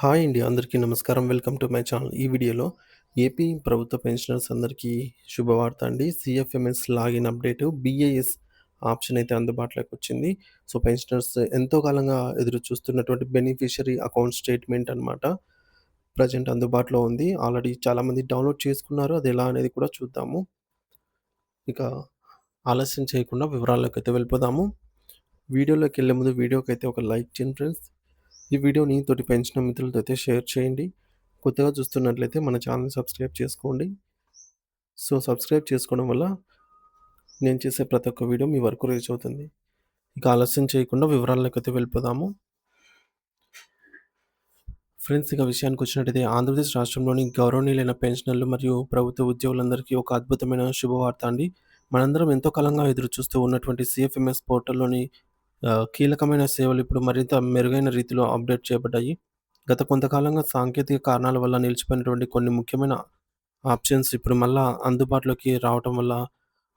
Hi అండి. అందరికీ నమస్కారం. Welcome to my channel. ఈ వీడియోలో ఏపీ ప్రభుత్వ పెన్షనర్స్ అందరికీ శుభవార్త అండి. CFMS login update BAS option అయితే అందుబాటులోకొచ్చింది. సో, పెన్షనర్స్ ఎంతో కాలంగా ఎదురు చూస్తున్నటువంటి బెనిఫిషరీ అకౌంట్ స్టేట్‌మెంట్ అనమాట. ప్రెజెంట్ అందుబాటులో ఉంది. ఆల్రెడీ చాలామంది డౌన్‌లోడ్ చేసుకున్నారు. అది ఎలా అనేది కూడా చూద్దాము. ఇక ఆలస్యం చేయకుండా వివరాల్లోకైతే వెళ్ళిపోదాము. వీడియోలోకెళ్ళే ముందు వీడియోకైతే ఒక లైక్ చేయండి ఫ్రెండ్స్. ఈ వీడియోని తోటి పెన్షనర్ మిత్రులతో అయితే షేర్ చేయండి. కొత్తగా చూస్తున్నట్లయితే మన ఛానల్‌ని సబ్స్క్రైబ్ చేసుకోండి. సో, సబ్స్క్రైబ్ చేసుకోవడం వల్ల నేను చేసే ప్రతి ఒక్క వీడియో మీ వరకు రీచ్ అవుతుంది. ఇక ఆలస్యం చేయకుండా వివరాల్లోకైతే వెళ్ళిపోదాము. ఫ్రెండ్స్, ఇక విషయానికొచ్చినట్టయితే ఆంధ్రప్రదేశ్ రాష్ట్రంలోని గౌరవనీయులైన పెన్షనర్లు మరియు ప్రభుత్వ ఉద్యోగులందరికీ ఒక అద్భుతమైన శుభవార్త అండి. మనందరం ఎంతో కాలంగా ఎదురు చూస్తూ ఉన్నటువంటి సీఎఫ్ఎంఎస్ పోర్టల్‌లోని కీలకమైన సేవలు ఇప్పుడు మరింత మెరుగైన రీతిలో అప్డేట్ చేయబడ్డాయి. గత కొంతకాలంగా సాంకేతిక కారణాల వల్ల నిలిచిపోయినటువంటి కొన్ని ముఖ్యమైన ఆప్షన్స్ ఇప్పుడు మళ్ళా అందుబాటులోకి రావటం వల్ల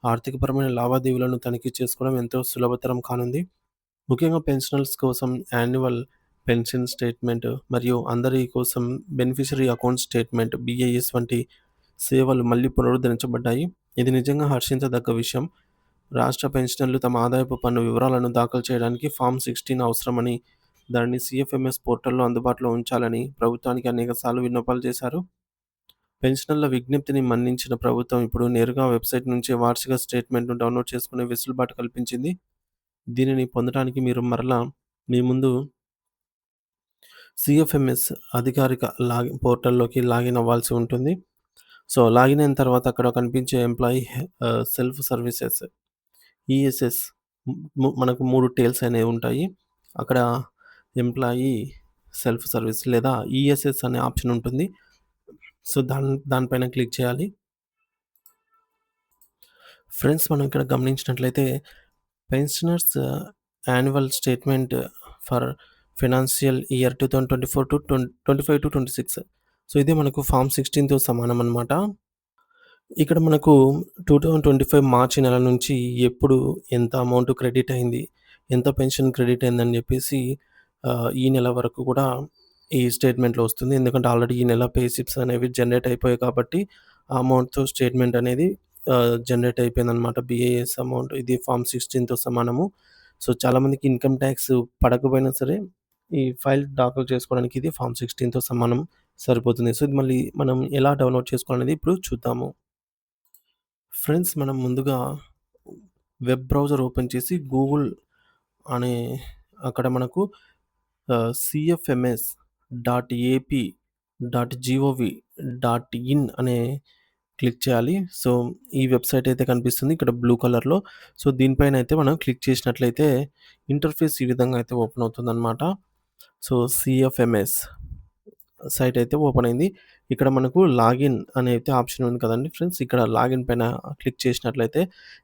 ఆర్థికపరమైన లావాదేవీలను తనిఖీ చేసుకోవడం ఎంతో సులభతరం కానుంది. ముఖ్యంగా పెన్షనర్స్ కోసం యాన్యువల్ పెన్షన్ స్టేట్మెంట్ మరియు అందరి కోసం బెనిఫిషరీ అకౌంట్ స్టేట్మెంట్ బీఏఎస్ వంటి సేవలు మళ్ళీ పునరుద్ధరించబడ్డాయి. ఇది నిజంగా హర్షించదగ్గ విషయం. రాష్ట్ర పెన్షనర్లు తమ ఆదాయపు పన్ను వివరాలను దాఖలు చేయడానికి ఫామ్ 16 అవసరమని, దానిని సీఎఫ్ఎంఎస్ పోర్టల్‌లో అందుబాటులో ఉంచాలని ప్రభుత్వానికి అనేకసార్లు విన్నపాలు చేశారు. పెన్షనర్ల విజ్ఞప్తిని మన్నించిన ప్రభుత్వం ఇప్పుడు నేరుగా వెబ్‌సైట్ నుంచే వార్షిక స్టేట్మెంట్‌ను డౌన్‌లోడ్ చేసుకునే వెసులుబాటు కల్పించింది. దీనిని పొందడానికి మీరు మరలా మీ ముందు సీఎఫ్ఎంఎస్ అధికారిక పోర్టల్‌లోకి లాగిన్ అవ్వాల్సి ఉంటుంది. సో, లాగిన్ అయిన తర్వాత అక్కడ కనిపించే ఎంప్లాయీ సెల్ఫ్ సర్వీసెస్ ఈఎస్ఎస్ మనకు 3 టేల్స్ అనేవి ఉంటాయి. అక్కడ ఎంప్లాయీ సెల్ఫ్ సర్వీస్ లేదా ఈఎస్ఎస్ అనే ఆప్షన్ ఉంటుంది. సో, దానిపైన క్లిక్ చేయాలి. ఫ్రెండ్స్, మనం ఇక్కడ గమనించినట్లయితే pensioners annual statement for financial year 2024-25-26. So, ఇది మనకు ఫామ్ 16తో సమానం అనమాట. ఇక్కడ మనకు 2025 మార్చి నెల నుంచి ఎప్పుడు ఎంత అమౌంట్ క్రెడిట్ అయింది, ఎంత పెన్షన్ క్రెడిట్ అయిందని చెప్పేసి ఈ నెల వరకు కూడా ఈ స్టేట్మెంట్‌లో వస్తుంది. ఎందుకంటే ఆల్రెడీ ఈ నెల పే స్లిప్స్ అనేవి జనరేట్ అయిపోయాయి కాబట్టి ఆ అమౌంట్‌తో స్టేట్మెంట్ అనేది జనరేట్ అయిపోయిందనమాట. బీఏఎస్ అమౌంట్ ఇది ఫామ్ 16తో సమానము. సో, చాలామందికి ఇన్‌కమ్ ట్యాక్స్ పడకపోయినా సరే ఈ ఫైల్ దాఖలు చేసుకోవడానికి ఇది ఫామ్ 16తో సమానం సరిపోతుంది. సో, ఇది మళ్ళీ మనం ఎలా డౌన్‌లోడ్ చేసుకోవాలనేది ఇప్పుడు చూద్దాము. ఫ్రెండ్స్, మనం ముందుగా వెబ్ బ్రౌజర్ ఓపెన్ చేసి గూగుల్ అనే అక్కడ మనకు cfms.ap.gov.in అనే క్లిక్ చేయాలి. సో, ఈ వెబ్‌సైట్ అయితే కనిపిస్తుంది ఇక్కడ బ్లూ కలర్‌లో. సో, దీనిపైన అయితే మనం క్లిక్ చేసినట్లయితే ఇంటర్ఫేస్ ఈ విధంగా అయితే ఓపెన్ అవుతుందన్నమాట. సో, సీఎఫ్ఎంఎస్ సైట్ అయితే ఓపెన్ అయింది. ఇక్కడ మనకు లాగిన్ అయితే ఆప్షన్ ఉంది కదండీ ఫ్రెండ్స్. ఇక్కడ లాగిన్ పైన క్లిక్ చేసినట్లయితే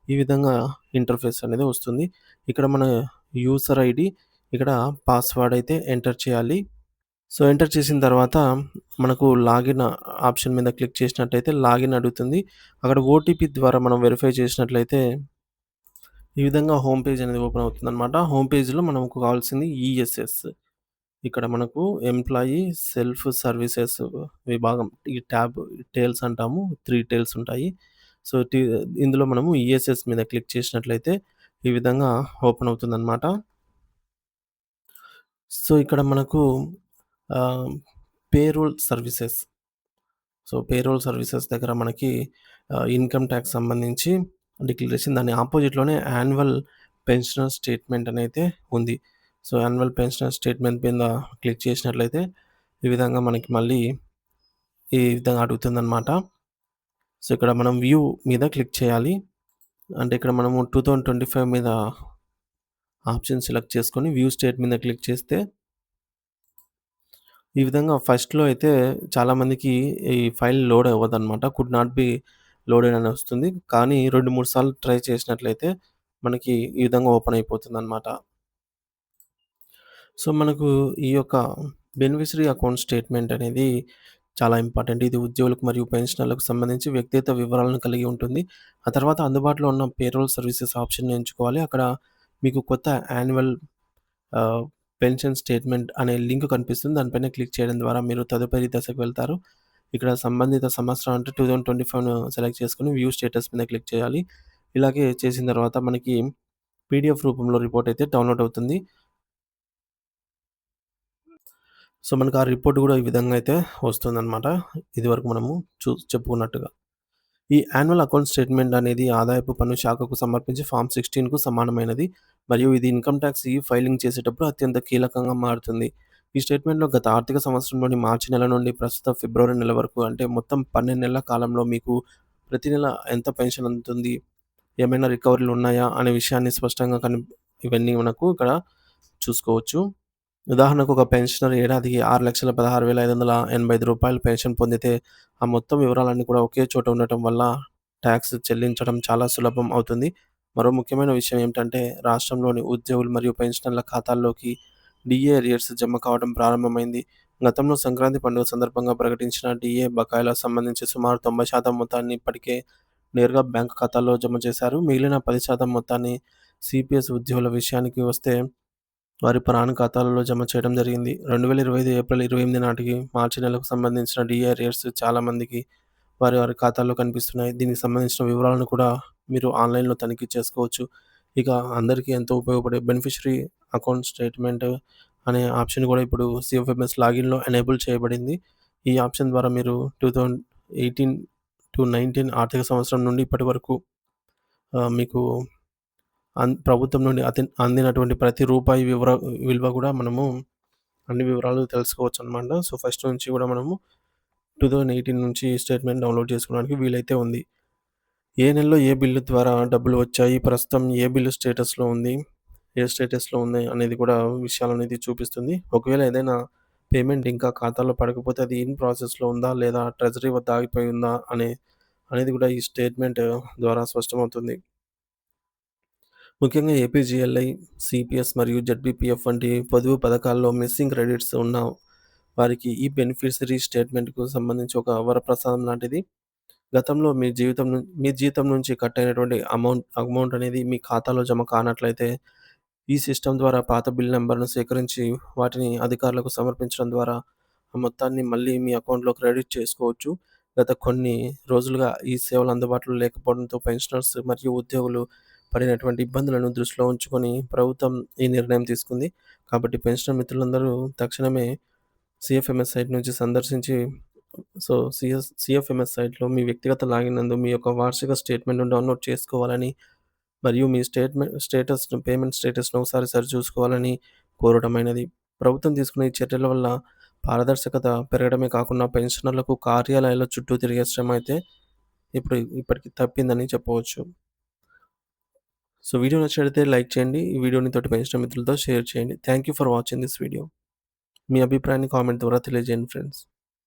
ఈ విధంగా ఇంటర్ఫేస్ అనేది వస్తుంది. ఇక్కడ మన యూజర్ ఐడీ, ఇక్కడ పాస్వర్డ్ అయితే ఎంటర్ చేయాలి. సో, ఎంటర్ చేసిన తర్వాత మనకు లాగిన్ ఆప్షన్ మీద క్లిక్ చేసినట్లయితే లాగిన్ అడుగుతుంది. అక్కడ ఓటీపీ ద్వారా మనం వెరిఫై చేసినట్లయితే ఈ విధంగా హోమ్ పేజ్ అనేది ఓపెన్ అవుతుందన్నమాట. హోమ్ పేజ్‌లో మనకు కావాల్సింది ఈఎస్ఎస్. ఇక్కడ మనకు ఎంప్లాయీ సెల్ఫ్ సర్వీసెస్ విభాగం ఈ ట్యాబ్ టేల్స్ అంటాము. 3 టేల్స్ ఉంటాయి. సో, ఇందులో మనము ఈఎస్ఎస్ మీద క్లిక్ చేసినట్లయితే ఈ విధంగా ఓపెన్ అవుతుందన్నమాట. సో, ఇక్కడ మనకు ఆహ్, payroll services. So, payroll services దగ్గర మనకి ఇన్‌కమ్ టాక్స్ సంబంధించి డిక్లరేషన్ దాని అపోజిట్‌లోనే యాన్యువల్ పెన్షనర్ స్టేట్మెంట్ అనైతే ఉంది. సో, యాన్యువల్ పెన్షనర్ స్టేట్మెంట్ మీద క్లిక్ చేసినట్లయితే ఈ విధంగా మనకి మళ్ళీ ఈ విధంగా అడుగుతుందనమాట. సో, ఇక్కడ మనం వ్యూ మీద క్లిక్ చేయాలి. అంటే ఇక్కడ మనము 2025 మీద ఆప్షన్ సెలెక్ట్ చేసుకొని వ్యూ స్టేట్ మీద క్లిక్ చేస్తే ఈ విధంగా ఫస్ట్‌లో అయితే చాలామందికి ఈ ఫైల్ లోడ్ అవ్వదనమాట. కుడ్ నాట్ బి లోడెడ్ అని వస్తుంది. కానీ 2, 3 సార్లు ట్రై చేసినట్లయితే మనకి ఈ విధంగా ఓపెన్ అయిపోతుందనమాట. సో, మనకు ఈ యొక్క బెనిఫిషరీ అకౌంట్ స్టేట్మెంట్ అనేది చాలా ఇంపార్టెంట్. ఇది ఉద్యోగులకు మరియు పెన్షనర్లకు సంబంధించి వ్యక్తిగత వివరాలను కలిగి ఉంటుంది. ఆ తర్వాత అందుబాటులో ఉన్న పేరోల్ సర్వీసెస్ ఆప్షన్‌ని ఎంచుకోవాలి. అక్కడ మీకు కొత్త యాన్యువల్ ఆహ్, పెన్షన్ స్టేట్మెంట్ అనే లింక్ కనిపిస్తుంది. దానిపైన క్లిక్ చేయడం ద్వారా మీరు తదుపరి దశకు వెళ్తారు. ఇక్కడ సంబంధిత సంవత్సరం అంటే 2025ను సెలెక్ట్ చేసుకొని వ్యూ స్టేటస్ మీద క్లిక్ చేయాలి. ఇలాగే చేసిన తర్వాత మనకి పీడీఎఫ్ రూపంలో రిపోర్ట్ అయితే డౌన్‌లోడ్ అవుతుంది. సో, మనకు ఆ రిపోర్ట్ గూడా ఈ విధంగా అయితే వస్తుందనమాట. ఇదివరకు మనము చెప్పుకున్నట్టుగా. ఈ యాన్యువల్ అకౌంట్ స్టేట్మెంట్ అనేది ఆదాయపు పన్ను శాఖకు సమర్పించే ఫార్మ్ 16కు సమానమైనది మరియు ఇది ఇన్‌కమ్ టాక్స్ ఫైలింగ్ చేసేటప్పుడు అత్యంత కీలకంగా మారుతుంది. ఈ స్టేట్మెంట్‌లో గత ఆర్థిక సంవత్సరంలోని మార్చి నెల నుండి ప్రస్తుత ఫిబ్రవరి నెల వరకు అంటే మొత్తం 12 నెలల కాలంలో మీకు ప్రతి నెల ఎంత పెన్షన్ అందుతుంది, ఏమైనా రికవరీలు ఉన్నాయా అనే విషయాన్ని స్పష్టంగా ఇవన్నీ మనకు ఇక్కడ చూసుకోవచ్చు. ఉదాహరణకు ఒక పెన్షనర్ ఏడాదికి రూ. 6,16,585 పెన్షన్ పొందితే, ఆ మొత్తం వివరాలన్నీ కూడా ఒకే చోట ఉండటం వల్ల టాక్స్ చెల్లించడం చాలా సులభం అవుతుంది. మరో ముఖ్యమైన విషయం ఏమిటంటే, రాష్ట్రంలోని ఉద్యోగులు మరియు పెన్షనర్ల ఖాతాల్లోకి డీఏ అరియర్స్ జమ కావడం ప్రారంభమైంది. గతంలో సంక్రాంతి పండుగ సందర్భంగా ప్రకటించిన డీఏ బకాయిలకు సంబంధించి సుమారు 90% మొత్తాన్ని ఇప్పటికే నేరుగా బ్యాంకు ఖాతాల్లో జమ చేశారు. మిగిలిన 10% మొత్తాన్ని సీపీఎస్ ఉద్యోగుల విషయానికి వస్తే వారి ప్రాణ ఖాతాలలో జమ చేయడం జరిగింది. 2025 ఏప్రిల్ 28 నాటికి మార్చి నెలకు సంబంధించిన డీఏ అరియర్స్ చాలామందికి వారి ఖాతాల్లో కనిపిస్తున్నాయి. దీనికి సంబంధించిన వివరాలను కూడా మీరు ఆన్‌లైన్‌లో తనిఖీ చేసుకోవచ్చు. ఇక అందరికీ ఎంతో ఉపయోగపడే బెనిఫిషరీ అకౌంట్ స్టేట్మెంట్ అనే ఆప్షన్ కూడా ఇప్పుడు సీఎఫ్ఎంఎస్ లాగిన్‌లో ఎనేబుల్ చేయబడింది. ఈ ఆప్షన్ ద్వారా మీరు 2018-19 ఆర్థిక సంవత్సరం నుండి ఇప్పటి వరకు మీకు ప్రభుత్వం నుండి అందినటువంటి ప్రతి రూపాయి విలువ గూడా మనము అన్ని వివరాలు తెలుసుకోవచ్చనమాట. సో, ఫస్ట్ నుంచి గూడా మనము 2018 నుంచి స్టేట్మెంట్ డౌన్‌లోడ్ చేసుకోవడానికి వీలైతే ఉంది. ఏ నెలలో ఏ బిల్లు ద్వారా డబ్బులు వచ్చాయి, ప్రస్తుతం ఏ బిల్లు స్టేటస్‌లో ఉంది, ఏ స్టేటస్‌లో ఉన్నాయి అనేది కూడా విషయాలనేది చూపిస్తుంది. ఒకవేళ ఏదైనా పేమెంట్ ఇంకా ఖాతాలో పడకపోతే అది ఇన్ ప్రాసెస్‌లో ఉందా? లేదా ట్రెజరీ వద్ద ఆగిపోయి ఉందా? అనేది కూడా ఈ స్టేట్మెంట్ ద్వారా స్పష్టమవుతుంది. ముఖ్యంగా ఏపీజీఎల్ఐ, సీపీఎస్ మరియు జెడ్‌పీపీఎఫ్ వంటి పొదుపు పథకాల్లో మిస్సింగ్ క్రెడిట్స్ ఉన్న వారికి ఈ బెనిఫిషరీ స్టేట్మెంట్‌కు సంబంధించి ఒక వరప్రసాదం లాంటిది. గతంలో మీ జీతం నుంచి కట్ అయినటువంటి అమౌంట్ అనేది మీ ఖాతాలో జమ కానట్లయితే, ఈ సిస్టమ్ ద్వారా పాత బిల్ నంబర్‌ను సేకరించి వాటిని అధికారులకు సమర్పించడం ద్వారా ఆ మొత్తాన్ని మళ్ళీ మీ అకౌంట్‌లో క్రెడిట్ చేసుకోవచ్చు. గత కొన్ని రోజులుగా ఈ సేవలు అందుబాటులో లేకపోవడంతో పెన్షనర్స్ మరియు ఉద్యోగులు పడినటువంటి ఇబ్బందులను దృష్టిలో ఉంచుకొని ప్రభుత్వం ఈ నిర్ణయం తీసుకుంది. కాబట్టి పెన్షనర్ మిత్రులందరూ తక్షణమే సీఎఫ్ఎంఎస్ సైట్ నుంచి సందర్శించి సో, సీఎఫ్ఎంఎస్ సైట్‌లో మీ వ్యక్తిగత లాగిన్ నందు మీ యొక్క వార్షిక స్టేట్మెంట్‌ను డౌన్‌లోడ్ చేసుకోవాలని, మరియు మీ పేమెంట్ స్టేటస్‌ను ఒకసారి సరిచూసుకోవాలని కోరడమైనది. ప్రభుత్వం తీసుకున్న ఈ చర్యల వల్ల పారదర్శకత పెరగడమే కాకుండా పెన్షనర్లకు కార్యాలయాల చుట్టూ తిరిగే శ్రమ అయితే ఇప్పటికి తప్పిందని చెప్పవచ్చు. సో, వీడియో నచ్చినట్లయితే లైక్ చేయండి. ఈ వీడియోని తోటి పెన్షనర్ మిత్రులతో షేర్ చేయండి. Thank you for watching this video. మీ అభిప్రాయాన్ని కామెంట్ ద్వారా తెలియజేయండి ఫ్రెండ్స్.